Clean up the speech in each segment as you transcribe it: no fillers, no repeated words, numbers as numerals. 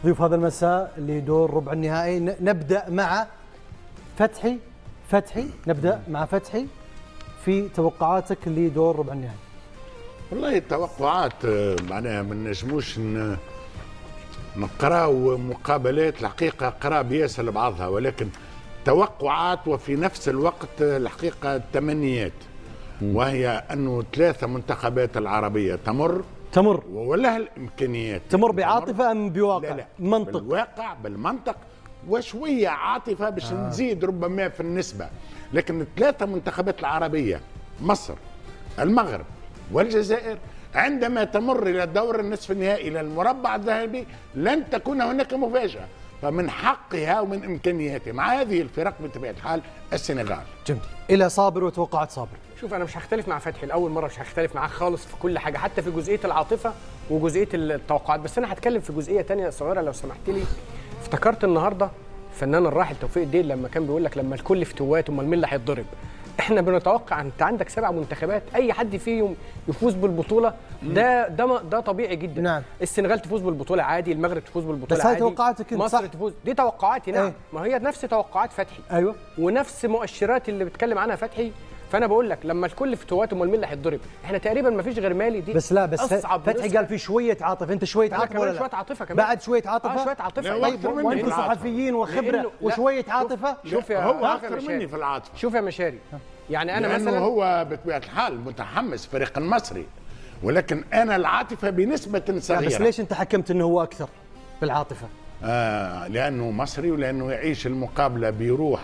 ضيوف هذا المساء لدور ربع النهائي. نبدأ مع فتحي نبدأ مع فتحي في توقعاتك لدور ربع النهائي. والله التوقعات معناها ما نجموش نقراو مقابلات الحقيقة قراب ياسر لبعضها، ولكن توقعات وفي نفس الوقت الحقيقة التمنيات، وهي أنه 3 منتخبات العربية تمر ولها الإمكانيات تمر بعاطفة أم بواقع؟ لا منطق، بالواقع بالمنطق وشوية عاطفة باش نزيد ربما في النسبة، لكن ال3 منتخبات العربية مصر المغرب والجزائر عندما تمر إلى دور النصف النهائي إلى المربع الذهبي لن تكون هناك مفاجأة، فمن حقها ومن إمكانياتها مع هذه الفرق بطبيعة الحال السنغال. جميل. إلى صابر وتوقعات صابر. شوف انا مش هختلف مع فتحي لاول مره، مش هختلف معاه خالص في كل حاجه، حتى في جزئيه العاطفه وجزئيه التوقعات، بس انا هتكلم في جزئيه ثانيه صغيره لو سمحت لي. افتكرت النهارده الفنان الراحل توفيق الدين لما كان بيقول لك لما الكل فتوات امال مين اللي هيتضرب. احنا بنتوقع انت عندك 7 منتخبات اي حد فيهم يفوز بالبطوله، ده طبيعي جدا. نعم. السنغال تفوز بالبطوله عادي، المغرب تفوز بالبطوله عادي، بس هاي توقعاتك انت مصر صح؟ تفوز، دي توقعاتي. نعم. ايه؟ ما هي نفس توقعات فتحي. ايوه. ونفس مؤشرات اللي بيتكلم عنها فتحي. فانا بقول لك لما الكل فتوات امال مين اللي هيتضرب؟ احنا تقريبا ما فيش غير مالي دي. بس لا بس أصعب فتحي قال في شويه عاطفه، انت شويه عاطفه ولا لا؟ شويه عاطفه كمان بعد شويه عاطفه. شويه عاطفه. طيب وانتم صحفيين وخبره وشويه عاطفه. شوف يا هو اكثر مني في العاطفه. شوف يا مشاري، يعني انا لأنه مثلا هو بطبيعه الحال متحمس فريق المصري، ولكن انا العاطفه بنسبه صغيره. بس ليش انت حكمت انه هو اكثر بالعاطفه؟ لانه مصري ولانه يعيش المقابله بروح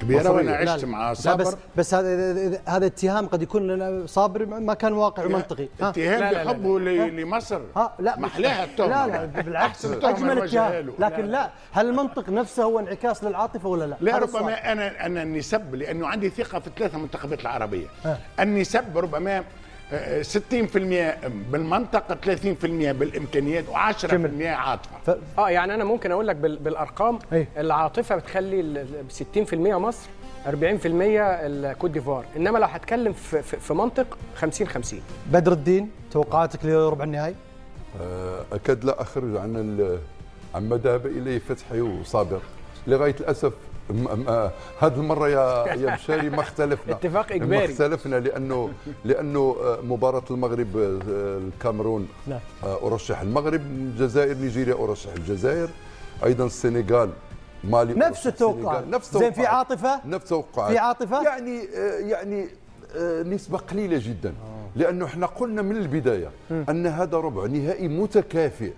كبيره، وانا عشت مع صابر. بس هذا اتهام قد يكون صابر ما كان واقعي ومنطقي. اتهام بحبه لمصر. لا محلاها التهمه. لا بالعكس اجمل اتهام، لكن لا هل المنطق نفسه هو انعكاس للعاطفه ولا لا؟ لا ربما انا النسب لانه عندي ثقه في ال3 منتخبات العربيه. النسب ربما 60% بالمنطق، 30% بالامكانيات، و10% عاطفه. يعني انا ممكن اقول لك بالارقام. العاطفه بتخلي 60% مصر، 40% الكوت ديفوار، انما لو هتكلم في منطق 50-50. بدر الدين توقعاتك لربع النهائي؟ اكاد لا اخرج عما ذهب اليه فتحي وصابر لغايه الاسف. هذه المره يا مشاري ما اختلفنا. اتفاق اجباري. ما اختلفنا لانه مباراه المغرب الكاميرون ارشح المغرب، الجزائر نيجيريا ارشح الجزائر، ايضا السنغال مالي نفس التوقع. زين في عاطفه؟ نفس توقعات. في عاطفه؟ يعني نسبه قليله جدا، لانه احنا قلنا من البدايه ان هذا ربع نهائي متكافئ.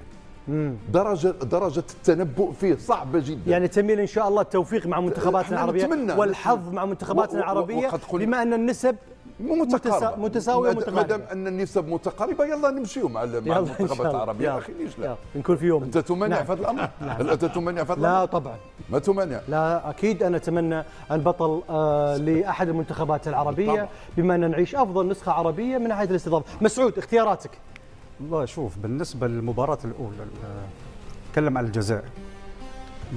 درجة التنبؤ فيه صعبة جدا. يعني تميل إن شاء الله التوفيق مع منتخباتنا العربية والحظ مع منتخباتنا العربية، بما أن النسب متساوية ومتقاربة. ما دام أن النسب متقاربة يلا نمشيو مع المنتخبات العربية يا أخي. ليش لا؟ نكون في يوم. أنت تمانع في هذا الأمر؟ هل أنت تمانع في هذا الأمر؟ لا طبعا ما تمانع. لا أكيد أنا أتمنى البطل لأحد المنتخبات العربية طبعا. بما أن نعيش أفضل نسخة عربية من ناحية الاستضافة. مسعود اختياراتك؟ والله شوف، بالنسبة للمباراة الأولى نتكلم عن الجزائر،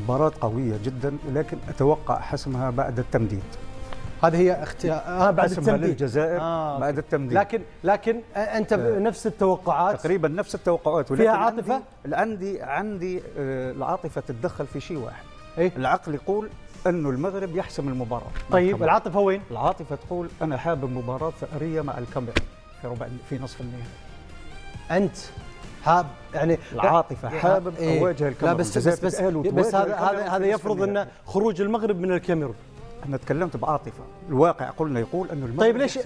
مباراة قوية جدا، لكن أتوقع حسمها بعد التمديد. هذه هي بعد التمديد للجزائر بعد التمديد. لكن أنت نفس التوقعات تقريبا نفس التوقعات، فيها عاطفة؟ عندي العاطفة تتدخل في شيء واحد. إيه؟ العقل يقول أنه المغرب يحسم المباراة. طيب العاطفة وين؟ العاطفة تقول أنا حابب مباراة ثأرية مع الكاميرون في نصف النهائي. أنت حاب يعني العاطفة حابب أواجه الكاميرون. لا بس هذا يفرض أن خروج المغرب من الكاميرون. أنا تكلمت بعاطفة، الواقع قلنا يقول أنه المغرب. طيب ليش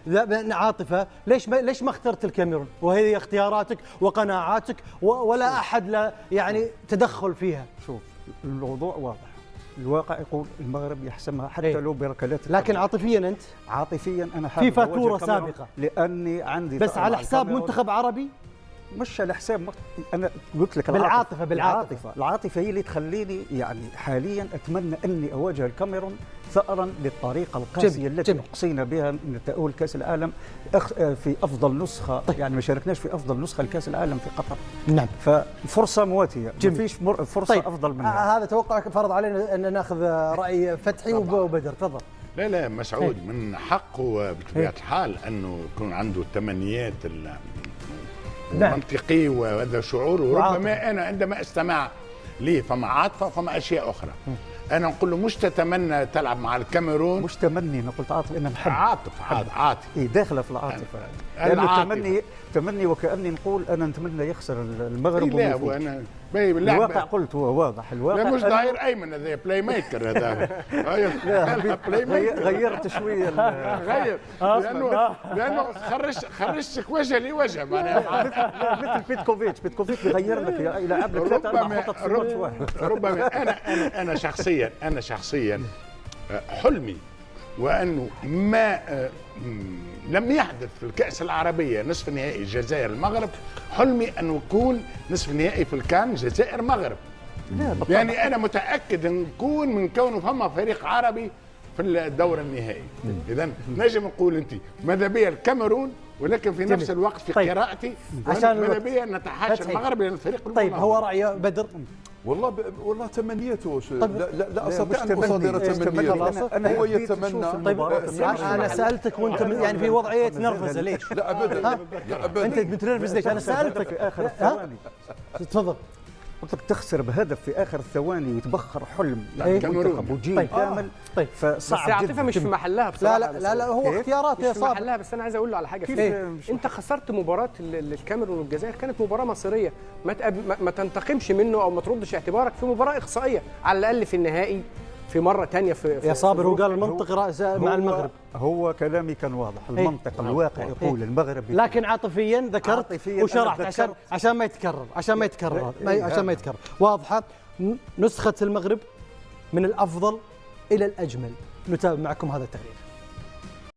لا عاطفة ليش ما اخترت الكاميرون وهي اختياراتك وقناعاتك ولا أحد لا يعني تدخل فيها؟ شوف الموضوع واضح، الواقع يقول المغرب يحسمها حتى لو بركلات. لكن عاطفيا أنت؟ عاطفيا أنا حابب في فاتورة سابقة لأني عندي بس على حساب منتخب عربي؟ مش على حساب انا قلت لك العاطفه هي اللي تخليني يعني حاليا اتمنى اني اواجه الكاميرون ثأرا للطريقه القاسيه التي اقصينا بها من تأهل كاس العالم في افضل نسخه. طيب. يعني ما شاركناش في افضل نسخه لكاس العالم في قطر. نعم. ففرصه مواتيه، ما فيش فرصه طيب. افضل منها. هذا توقعك فرض علينا ان ناخذ راي فتحي وبدر. تفضل. لا مسعود من حقه بطبيعه الحال انه يكون عنده تمنيات منطقي وهذا شعور. وربما انا عندما استمع ليه فما عاطفه فما اشياء اخرى. انا نقول له مش تتمنى تلعب مع الكاميرون، مش تمني، انا قلت عاطفه، انا نحب عاطف إيه داخله في العاطفه. لانه تمني وكاني نقول انا نتمنى يخسر المغرب. لا وانا الواقع قلت هو واضح. الواقع لا مش ظاهر ايمن هذا بلاي ميكر هذا. غيرت شويه لانه خرجتك وجه لوجه معناها مثل بيتكوفيتش بيغير لك يلعب لك ربما انا شخصيا حلمي وانه ما لم يحدث في الكأس العربية نصف نهائي الجزائر المغرب، حلمي أن يكون نصف نهائي في الكان جزائر مغرب. يعني أنا متأكد أن نكون من كونه فما فريق عربي في الدور النهائي. إذا نجم نقول أنت ماذا بيا الكاميرون، ولكن في نفس الوقت في قراءتي ماذا بيا نتحاشى المغرب لأن الفريق. طيب هو رأي بدر؟ والله تمنيته. لا استطيع ان اصادر تمنيته. هو يتمنى. طيب انا سالتك وانت يعني في وضعيه نرفزه ليش؟ لا ابدا. انت متنرفز ليش؟ انا سالتك في اخر الثواني. تفضل. قلت لك تخسر بهدف في اخر الثواني ويتبخر حلم الكاميرون وجيل كامل. طيب فصعب بس عاطفه مش في محلها بصراحه. لا هو اختيارات يا صاحبي مش في محلها. بس انا عايز اقول له على حاجه. انت خسرت مباراه الكاميرون والجزائر، كانت مباراه مصيريه، ما تنتقمش منه او ما تردش اعتبارك في مباراه اقصائيه على الاقل في النهائي في مره ثانيه. في يا صابر هو قال المنطق مع المغرب. هو كلامي كان واضح. المنطق الواقع يقول المغرب، لكن عاطفيا ذكرت وشرحت عشان ما يتكرر واضحه. نسخه المغرب من الافضل الى الاجمل. نتابع معكم هذا التقرير.